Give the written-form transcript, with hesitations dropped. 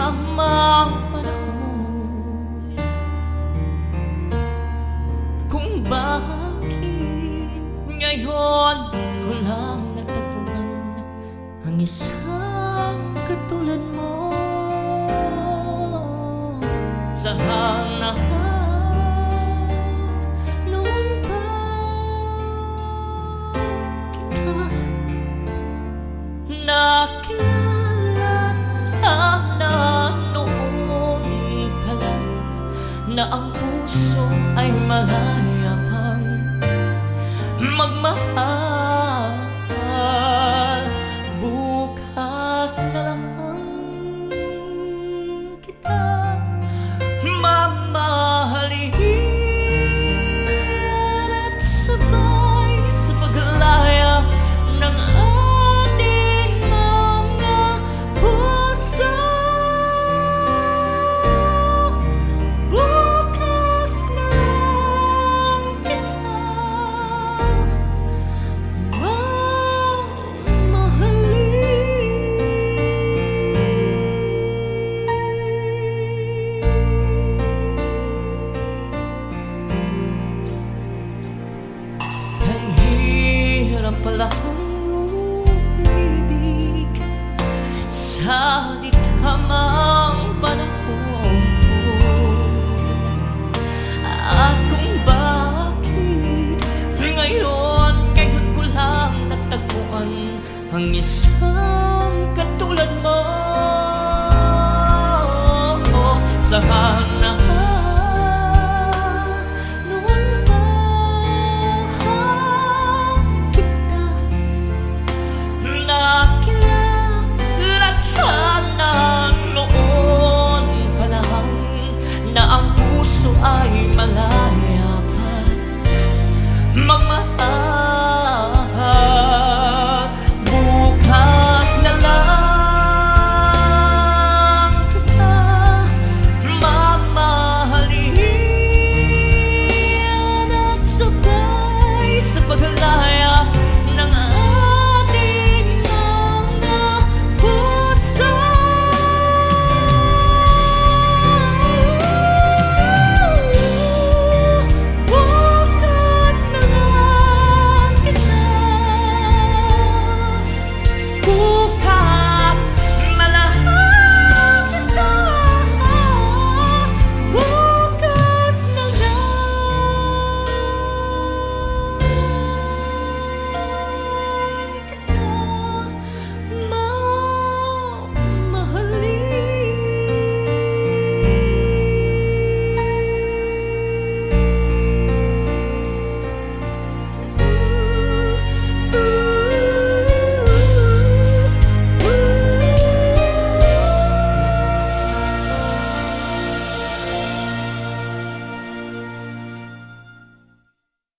tamang panahon kung bakit ngayon ko lang natagpuan ang isang katulad mo. Sa hanahan noon pa kita nakilala, sana noon pa lang na ang puso ay malaya pang magmahal. Bukas na lang kita mamahalin at sabay sa paglaya ng ating mga puso. Bukas na lang kita pala ang umibig sa di tamang panahon, at kung bakit ngayon ko lang natagpuan ang isang katulad mo. Sa hanahan ay malaya pa magmahal.